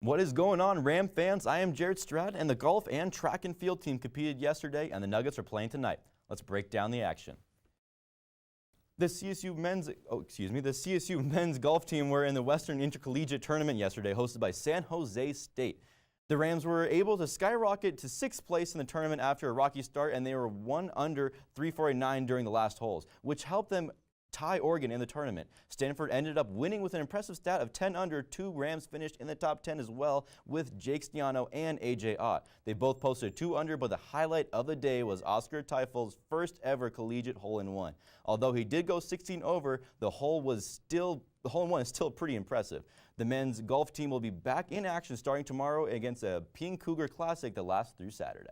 What is going on, Ram fans? I am Jared Stratton, and the golf and track and field team competed yesterday, and the Nuggets are playing tonight. Let's break down the action. The CSU men's golf team were in the Western Intercollegiate Tournament yesterday, hosted by San Jose State. The Rams were able to skyrocket to 6th place in the tournament after a rocky start, and they were 1 under 349 during the last holes, which helped them tie Oregon in the tournament. Stanford ended up winning with an impressive stat of 10 under. 2 Rams finished in the top 10 as well, with Jake Stiano and A.J. Ott. They both posted 2 under, but the highlight of the day was Hunter Teiffel's first ever collegiate hole-in-one. Although he did go 16 over, the hole-in-one is still pretty impressive. The men's golf team will be back in action starting tomorrow against a Ping Cougar Classic that lasts through Saturday.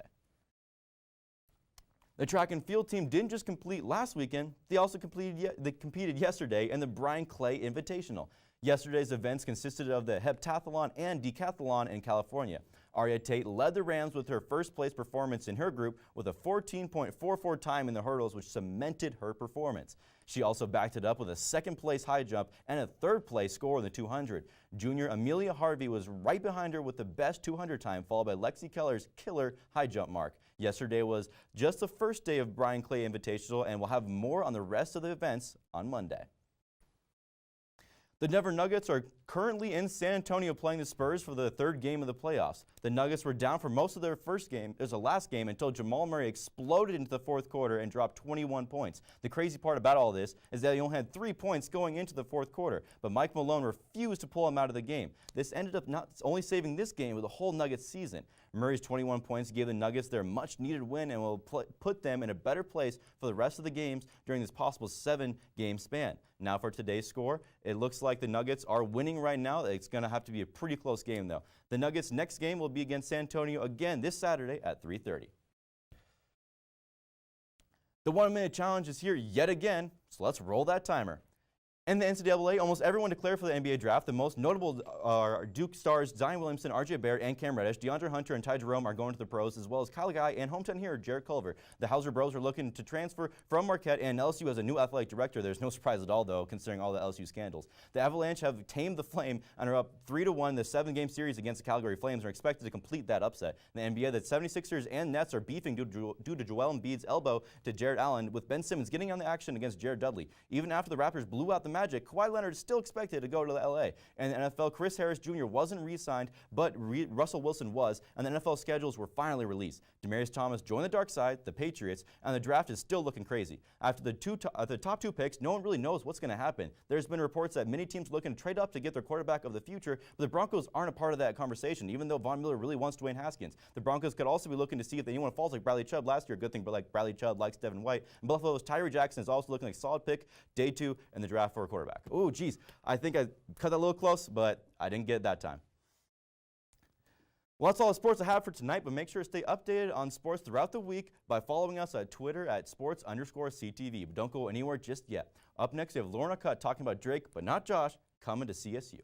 The track and field team didn't just complete last weekend, they also competed yesterday in the Brian Clay Invitational. Yesterday's events consisted of the heptathlon and decathlon in California. Aria Tate led the Rams with her first place performance in her group with a 14.44 time in the hurdles, which cemented her performance. She also backed it up with a 2nd place high jump and a 3rd place score in the 200. Junior Amelia Harvey was right behind her with the best 200 time, followed by Lexi Keller's killer high jump mark. Yesterday was just the first day of Brian Clay Invitational, and we'll have more on the rest of the events on Monday. The Denver Nuggets are currently in San Antonio playing the Spurs for the 3rd game of the playoffs. The Nuggets were down for most of their last game until Jamal Murray exploded into the 4th quarter and dropped 21 points. The crazy part about all this is that he only had 3 points going into the 4th quarter, but Mike Malone refused to pull him out of the game. This ended up not only saving this game, but the whole Nuggets season. Murray's 21 points gave the Nuggets their much-needed win and will put them in a better place for the rest of the games during this possible 7-game span. Now for today's score, it looks like the Nuggets are winning right now. It's going to have to be a pretty close game, though. The Nuggets' next game will be against San Antonio again this Saturday at 3:30. The 1-minute challenge is here yet again, so let's roll that timer. In the NCAA, almost everyone declared for the NBA draft. The most notable are Duke stars Zion Williamson, R.J. Barrett, and Cam Reddish. DeAndre Hunter and Ty Jerome are going to the pros, as well as Kyle Guy and hometown hero Jared Culver. The Hauser Bros are looking to transfer from Marquette, and LSU has a new athletic director. There's no surprise at all, though, considering all the LSU scandals. The Avalanche have tamed the Flame and are up 3-1 the 7-game series against the Calgary Flames and are expected to complete that upset. In the NBA, the 76ers and Nets are beefing due to Joel Embiid's elbow to Jared Allen, with Ben Simmons getting on the action against Jared Dudley. Even after the Raptors blew out the Magic, Kawhi Leonard is still expected to go to LA. And the NFL, Chris Harris Jr. wasn't re-signed, but Russell Wilson was, and the NFL schedules were finally released. Demaryius Thomas joined the dark side, the Patriots, and the draft is still looking crazy. After the top 2 picks, no one really knows what's going to happen. There's been reports that many teams are looking to trade up to get their quarterback of the future, but the Broncos aren't a part of that conversation, even though Von Miller really wants Dwayne Haskins. The Broncos could also be looking to see if anyone falls like Bradley Chubb last year. Good thing, but like Bradley Chubb likes Devin White. And Buffalo's Tyree Jackson is also looking like a solid pick, day 2 in the draft for a quarterback. Oh, geez. I think I cut that a little close, but I didn't get it that time. Well, that's all the sports I have for tonight, but make sure to stay updated on sports throughout the week by following us on Twitter at sports_CTV. But don't go anywhere just yet. Up next, we have Lorna Cutt talking about Drake, but not Josh, coming to CSU.